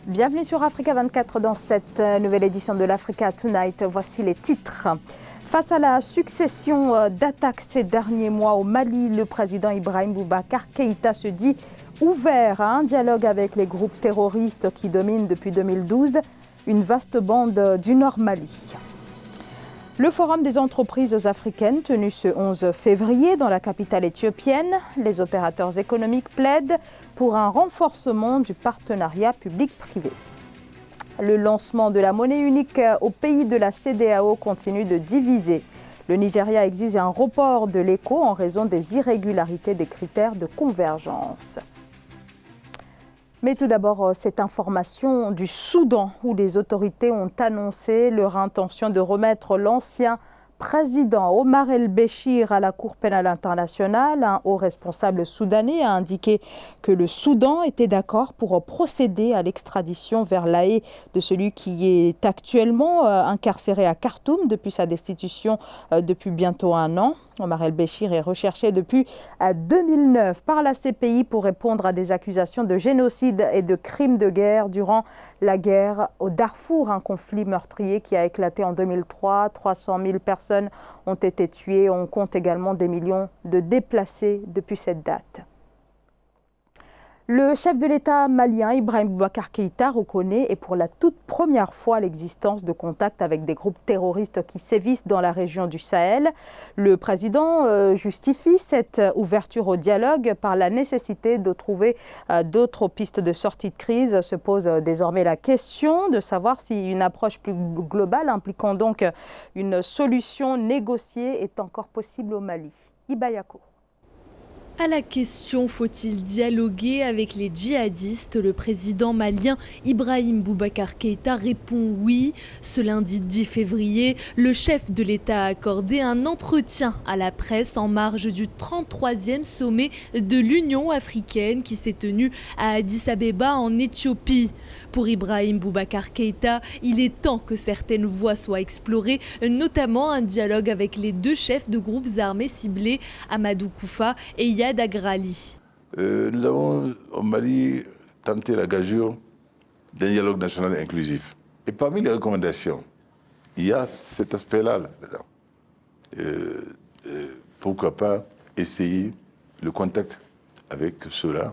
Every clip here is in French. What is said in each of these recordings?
Bienvenue sur Africa 24 dans cette nouvelle édition de l'Africa Tonight. Voici les titres. Face à la succession d'attaques ces derniers mois au Mali, le président Ibrahim Boubacar Keïta se dit ouvert à un dialogue avec les groupes terroristes qui dominent depuis 2012 une vaste bande du Nord Mali. Le Forum des entreprises africaines tenu ce 11 février dans la capitale éthiopienne, les opérateurs économiques plaident pour un renforcement du partenariat public-privé. Le lancement de la monnaie unique au pays de la CEDEAO continue de diviser. Le Nigeria exige un report de l'écho en raison des irrégularités des critères de convergence. Mais tout d'abord, cette information du Soudan où les autorités ont annoncé leur intention de remettre l'ancien président Omar el-Béchir à la Cour pénale internationale. Un haut responsable soudanais a indiqué que le Soudan était d'accord pour procéder à l'extradition vers La Haye de celui qui est actuellement incarcéré à Khartoum depuis sa destitution depuis bientôt un an. Omar el-Béchir est recherché depuis 2009 par la CPI pour répondre à des accusations de génocide et de crimes de guerre durant la guerre au Darfour, un conflit meurtrier qui a éclaté en 2003. 300 000 personnes ont été tuées. On compte également des millions de déplacés depuis cette date. Le chef de l'État malien, Ibrahim Boubacar Keïta, reconnaît et pour la toute première fois l'existence de contacts avec des groupes terroristes qui sévissent dans la région du Sahel. Le président justifie cette ouverture au dialogue par la nécessité de trouver d'autres pistes de sortie de crise. Se pose désormais la question de savoir si une approche plus globale impliquant donc une solution négociée est encore possible au Mali. Ibayako. À la question « Faut-il dialoguer avec les djihadistes ?», le président malien Ibrahim Boubacar Keïta répond oui. Ce lundi 10 février, le chef de l'État a accordé un entretien à la presse en marge du 33e sommet de l'Union africaine qui s'est tenu à Addis Abeba en Éthiopie. Pour Ibrahim Boubacar Keïta, il est temps que certaines voies soient explorées, notamment un dialogue avec les deux chefs de groupes armés ciblés, Amadou Koufa et Yad Agrali. Nous avons au Mali tenté la gageure d'un dialogue national inclusif. Et parmi les recommandations, il y a cet aspect-là. Pourquoi pas essayer le contact avec ceux-là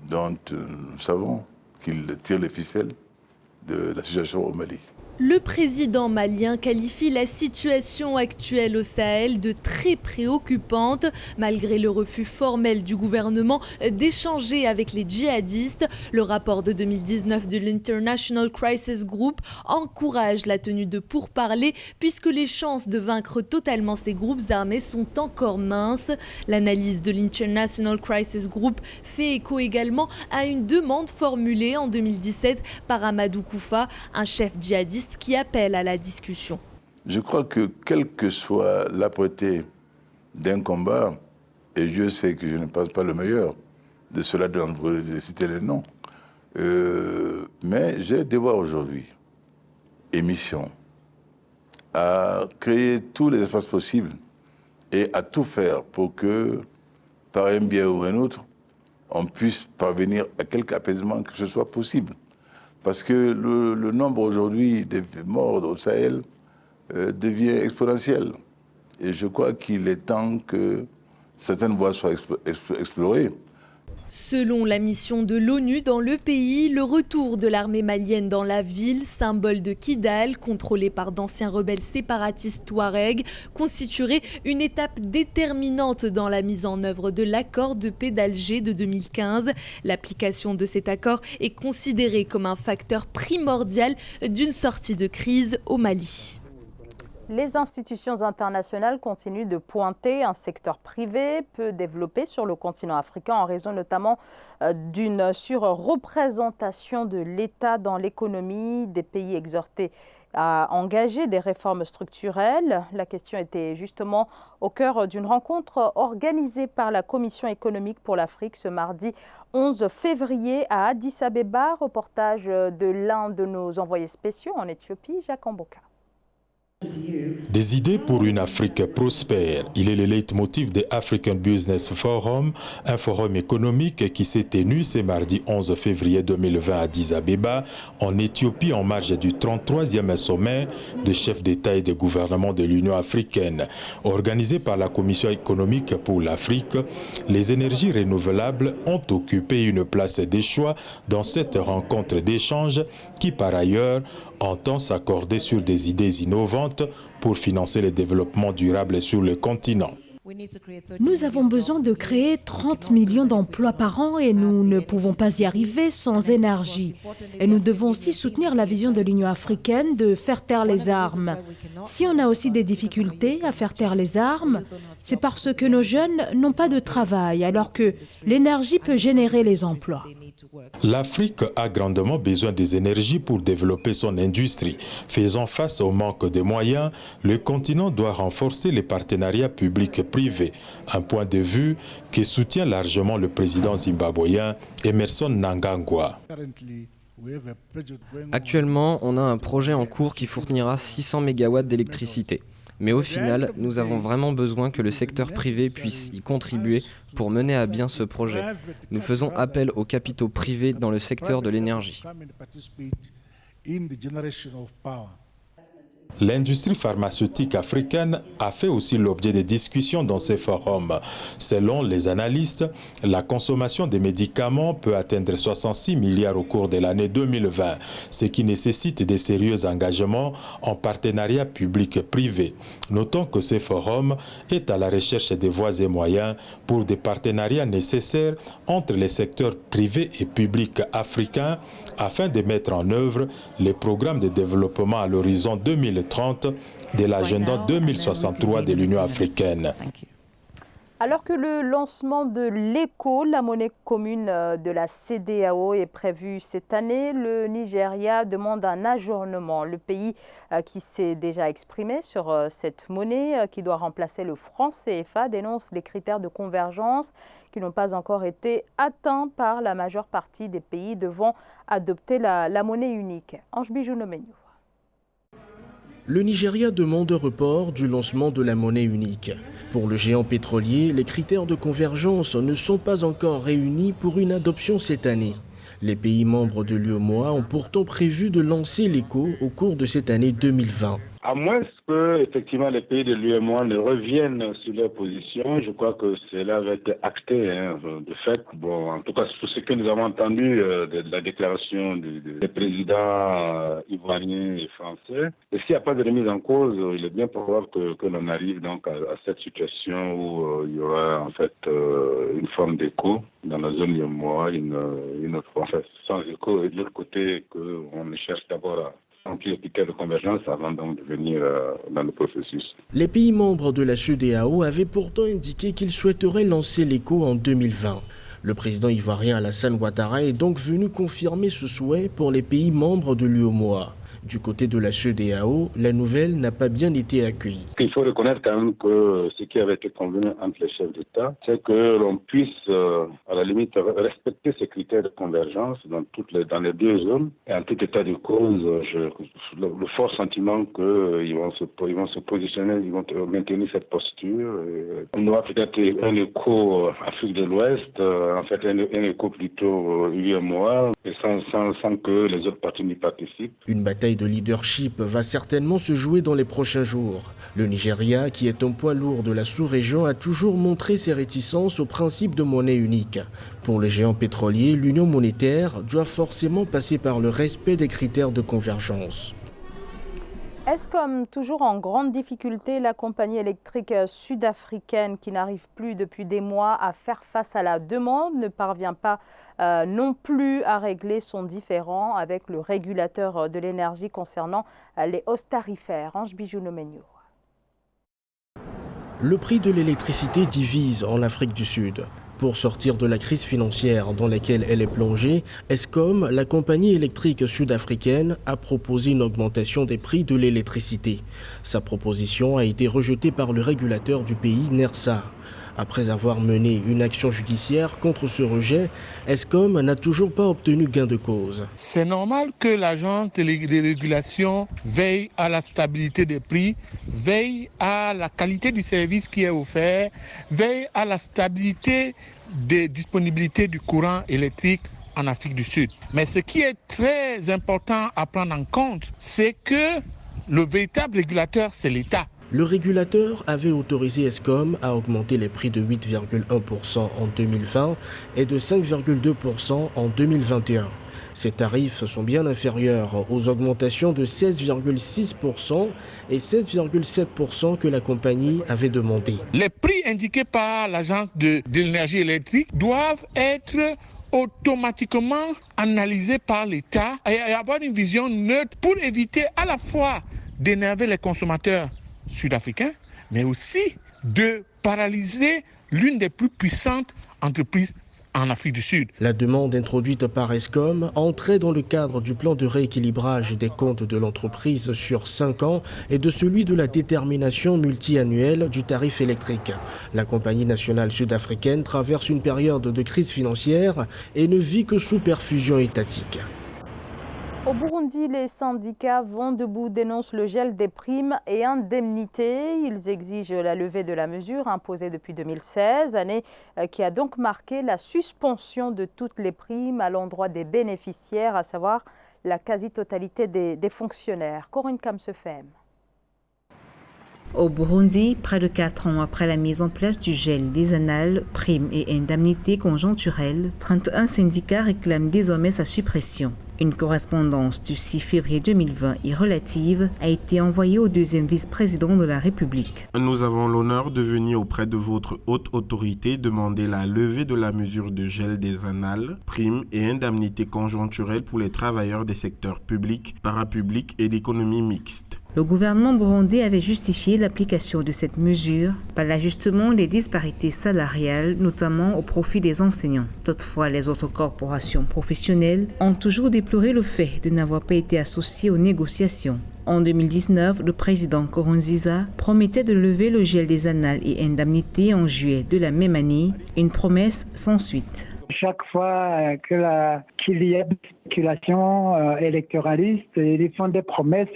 dont nous savons qu'ils tirent les ficelles de la situation au Mali. Le président malien qualifie la situation actuelle au Sahel de très préoccupante. Malgré le refus formel du gouvernement d'échanger avec les djihadistes, le rapport de 2019 de l'International Crisis Group encourage la tenue de pourparlers puisque les chances de vaincre totalement ces groupes armés sont encore minces. L'analyse de l'International Crisis Group fait écho également à une demande formulée en 2017 par Amadou Koufa, un chef djihadiste qui appelle à la discussion. Je crois que quelle que soit l'âpreté d'un combat, et je sais que je ne pense pas le meilleur de cela dont vous citer les noms, mais j'ai devoir aujourd'hui et mission à créer tous les espaces possibles et à tout faire pour que, par un biais ou un autre, on puisse parvenir à quelque apaisement que ce soit possible. Parce que le nombre aujourd'hui des morts au Sahel devient exponentiel. Et je crois qu'il est temps que certaines voies soient explorées. Selon la mission de l'ONU dans le pays, le retour de l'armée malienne dans la ville, symbole de Kidal, contrôlée par d'anciens rebelles séparatistes touaregs, constituerait une étape déterminante dans la mise en œuvre de l'accord de paix d'Alger de 2015. L'application de cet accord est considérée comme un facteur primordial d'une sortie de crise au Mali. Les institutions internationales continuent de pointer un secteur privé peu développé sur le continent africain en raison notamment d'une surreprésentation de l'État dans l'économie des pays exhortés à engager des réformes structurelles. La question était justement au cœur d'une rencontre organisée par la Commission économique pour l'Afrique ce mardi 11 février à Addis Abeba. Reportage de l'un de nos envoyés spéciaux en Éthiopie, Jacques Amboka. Des idées pour une Afrique prospère. Il est le leitmotiv des African Business Forum, un forum économique qui s'est tenu ce mardi 11 février 2020 à Addis Abeba, en Éthiopie, en marge du 33e sommet des chefs d'État et de gouvernement de l'Union africaine. Organisé par la Commission économique pour l'Afrique, les énergies renouvelables ont occupé une place de choix dans cette rencontre d'échange qui, par ailleurs, entend s'accorder sur des idées innovantes pour financer le développement durable sur le continent. Nous avons besoin de créer 30 millions d'emplois par an et nous ne pouvons pas y arriver sans énergie. Et nous devons aussi soutenir la vision de l'Union africaine de faire taire les armes. Si on a aussi des difficultés à faire taire les armes, c'est parce que nos jeunes n'ont pas de travail, alors que l'énergie peut générer les emplois. L'Afrique a grandement besoin des énergies pour développer son industrie. Faisant face au manque de moyens, le continent doit renforcer les partenariats publics-privés, un point de vue que soutient largement le président zimbabwéen Emmerson Mnangagwa. Actuellement, on a un projet en cours qui fournira 600 MW d'électricité. Mais au final, nous avons vraiment besoin que le secteur privé puisse y contribuer pour mener à bien ce projet. Nous faisons appel aux capitaux privés dans le secteur de l'énergie. L'industrie pharmaceutique africaine a fait aussi l'objet de discussions dans ces forums. Selon les analystes, la consommation des médicaments peut atteindre 66 milliards au cours de l'année 2020, ce qui nécessite de sérieux engagements en partenariat public-privé. Notons que ce forum est à la recherche des voies et moyens pour des partenariats nécessaires entre les secteurs privés et publics africains afin de mettre en œuvre les programmes de développement à l'horizon 2030 de l'agenda 2063 de l'Union africaine. Alors que le lancement de l'ECO, la monnaie commune de la CEDEAO, est prévu cette année, le Nigeria demande un ajournement. Le pays qui s'est déjà exprimé sur cette monnaie qui doit remplacer le franc CFA dénonce les critères de convergence qui n'ont pas encore été atteints par la majeure partie des pays devant adopter la monnaie unique. Ange Bijounomenyo. Le Nigeria demande report du lancement de la monnaie unique. Pour le géant pétrolier, les critères de convergence ne sont pas encore réunis pour une adoption cette année. Les pays membres de l'UEMOA ont pourtant prévu de lancer l'ECO au cours de cette année 2020. À moins que effectivement les pays de l'UEMOA ne reviennent sur leur position, je crois que cela va être acté de fait. Bon, en tout cas, pour ce que nous avons entendu de la déclaration des présidents ivoiriens et français, et s'il n'y a pas de remise en cause, il est bien probable que l'on arrive donc à cette situation où il y aura en fait une forme d'écho dans la zone UEMOA, une autre en fait sans écho, et de l'autre côté qu'on cherche d'abord à remplir les critères de convergence avant donc de venir dans le processus. Les pays membres de la CEDEAO avaient pourtant indiqué qu'ils souhaiteraient lancer l'ECO en 2020. Le président ivoirien Alassane Ouattara est donc venu confirmer ce souhait pour les pays membres de l'UEMOA. Du côté de la CEDEAO, la nouvelle n'a pas bien été accueillie. Il faut reconnaître quand même que ce qui avait été convenu entre les chefs d'État, c'est que l'on puisse, à la limite, respecter ces critères de convergence dans les deux zones. Et en tout état de cause, le fort sentiment qu'ils vont se positionner, ils vont maintenir cette posture. On aura peut-être un écho Afrique de l'Ouest, en fait un écho plutôt UEMOA, et sans que les autres parties n'y participent. Une bataille de leadership va certainement se jouer dans les prochains jours. Le Nigeria, qui est un poids lourd de la sous-région, a toujours montré ses réticences au principe de monnaie unique. Pour le géant pétrolier, l'union monétaire doit forcément passer par le respect des critères de convergence. Est-ce comme toujours en grande difficulté la compagnie électrique sud-africaine qui n'arrive plus depuis des mois à faire face à la demande ne parvient pas non plus à régler son différend avec le régulateur de l'énergie concernant les hausses tarifaires. Ange Bijounomenyo. Le prix de l'électricité divise en Afrique du Sud. Pour sortir de la crise financière dans laquelle elle est plongée, Eskom, la compagnie électrique sud-africaine, a proposé une augmentation des prix de l'électricité. Sa proposition a été rejetée par le régulateur du pays, NERSA. Après avoir mené une action judiciaire contre ce rejet, Eskom n'a toujours pas obtenu gain de cause. C'est normal que l'agence de régulation veille à la stabilité des prix, veille à la qualité du service qui est offert, veille à la stabilité des disponibilités du courant électrique en Afrique du Sud. Mais ce qui est très important à prendre en compte, c'est que le véritable régulateur, c'est l'État. Le régulateur avait autorisé Eskom à augmenter les prix de 8,1% en 2020 et de 5,2% en 2021. Ces tarifs sont bien inférieurs aux augmentations de 16,6% et 16,7% que la compagnie avait demandé. Les prix indiqués par l'agence de l'énergie électrique doivent être automatiquement analysés par l'État et avoir une vision neutre pour éviter à la fois d'énerver les consommateurs sud-africains, mais aussi de paralyser l'une des plus puissantes entreprises en Afrique du Sud. La demande introduite par Eskom entrait dans le cadre du plan de rééquilibrage des comptes de l'entreprise sur 5 ans et de celui de la détermination multiannuelle du tarif électrique. La compagnie nationale sud-africaine traverse une période de crise financière et ne vit que sous perfusion étatique. Au Burundi, les syndicats vont debout, dénoncent le gel des primes et indemnités. Ils exigent la levée de la mesure imposée depuis 2016, année qui a donc marqué la suspension de toutes les primes à l'endroit des bénéficiaires, à savoir la quasi-totalité des fonctionnaires. Corinne Kamsefem. Au Burundi, près de 4 ans après la mise en place du gel des annales, primes et indemnités conjoncturelles, 31 syndicats réclament désormais sa suppression. Une correspondance du 6 février 2020 et relative a été envoyée au deuxième vice-président de la République. Nous avons l'honneur de venir auprès de votre haute autorité demander la levée de la mesure de gel des annales, primes et indemnités conjoncturelles pour les travailleurs des secteurs publics, parapublics et d'économie mixte. Le gouvernement burundais avait justifié l'application de cette mesure par l'ajustement des disparités salariales, notamment au profit des enseignants. Toutefois, les autres corporations professionnelles ont toujours déploré le fait de n'avoir pas été associées aux négociations. En 2019, le président Nkurunziza promettait de lever le gel des annales et indemnités en juillet de la même année, une promesse sans suite. Chaque fois qu'il y a des spéculations électoralistes, ils font des promesses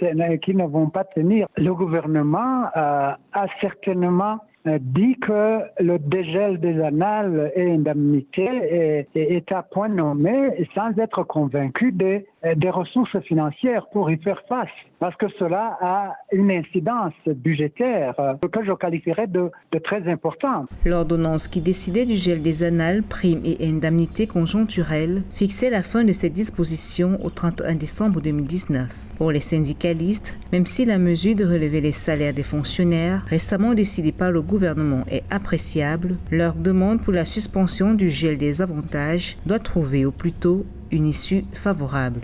qui ne vont pas tenir. Le gouvernement a certainement dit que le dégel des annales et indemnités est à point nommé sans être convaincu des ressources financières pour y faire face. Parce que cela a une incidence budgétaire que je qualifierais de très importante. L'ordonnance qui décidait du gel des annales, primes et indemnités conjoncturelles fixait la fin de cette disposition au 31 décembre 2019. Pour les syndicalistes, même si la mesure de relever les salaires des fonctionnaires récemment décidée par le gouvernement est appréciable, leur demande pour la suspension du gel des avantages doit trouver au plus tôt une issue favorable.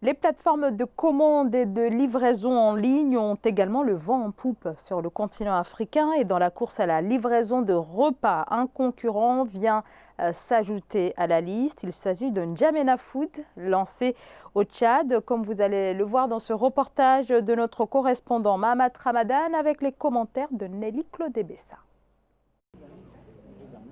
Les plateformes de commande et de livraison en ligne ont également le vent en poupe sur le continent africain et dans la course à la livraison de repas. Un concurrent vient s'ajouter à la liste. Il s'agit de N'Djamena Food, lancé au Tchad, comme vous allez le voir dans ce reportage de notre correspondant Mahamat Ramadan avec les commentaires de Nelly Claudebessa.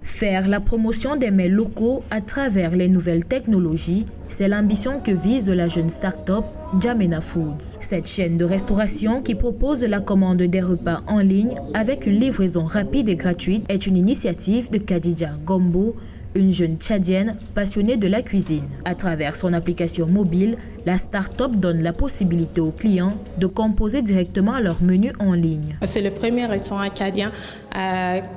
Faire la promotion des mets locaux à travers les nouvelles technologies, c'est l'ambition que vise la jeune start-up N'Djamena Foods. Cette chaîne de restauration qui propose la commande des repas en ligne avec une livraison rapide et gratuite est une initiative de Khadija Gombo, une jeune tchadienne passionnée de la cuisine. À travers son application mobile, la start-up donne la possibilité aux clients de composer directement leur menu en ligne. C'est le premier restaurant tchadien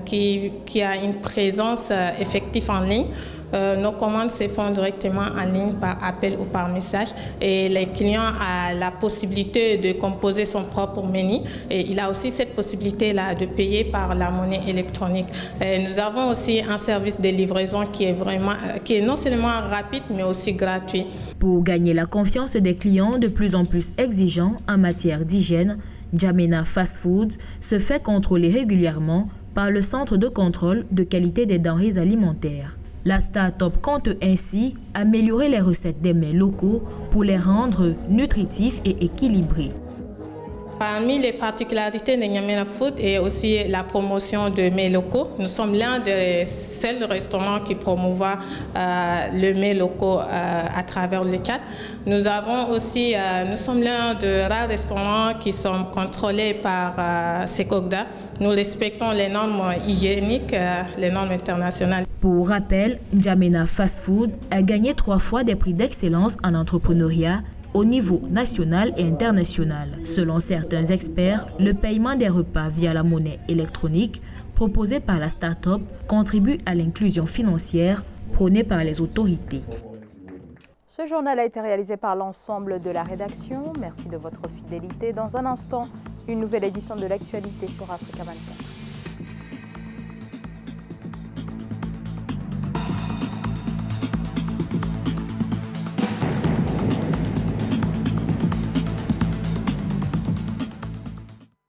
qui a une présence effective en ligne. Nos commandes se font directement en ligne par appel ou par message et les clients ont la possibilité de composer son propre menu et il a aussi cette possibilité-là de payer par la monnaie électronique. Et nous avons aussi un service de livraison qui est non seulement rapide mais aussi gratuit. Pour gagner la confiance des clients de plus en plus exigeants en matière d'hygiène, N'Djamena Fast Foods se fait contrôler régulièrement par le Centre de contrôle de qualité des denrées alimentaires. La start-up compte ainsi améliorer les recettes des mets locaux pour les rendre nutritifs et équilibrés. Parmi les particularités de N'Djamena Food et aussi la promotion de mets locaux, nous sommes l'un des seuls restaurants qui promouvoient le mets locaux à travers le cadre. Nous sommes l'un des rares restaurants qui sont contrôlés par Secogda. Nous respectons les normes hygiéniques, les normes internationales. Pour rappel, N'Djamena Fast Food a gagné 3 fois des prix d'excellence en entrepreneuriat au niveau national et international. Selon certains experts, le paiement des repas via la monnaie électronique proposée par la start-up contribue à l'inclusion financière prônée par les autorités. Ce journal a été réalisé par l'ensemble de la rédaction. Merci de votre fidélité. Dans un instant, une nouvelle édition de l'actualité sur Africa 24.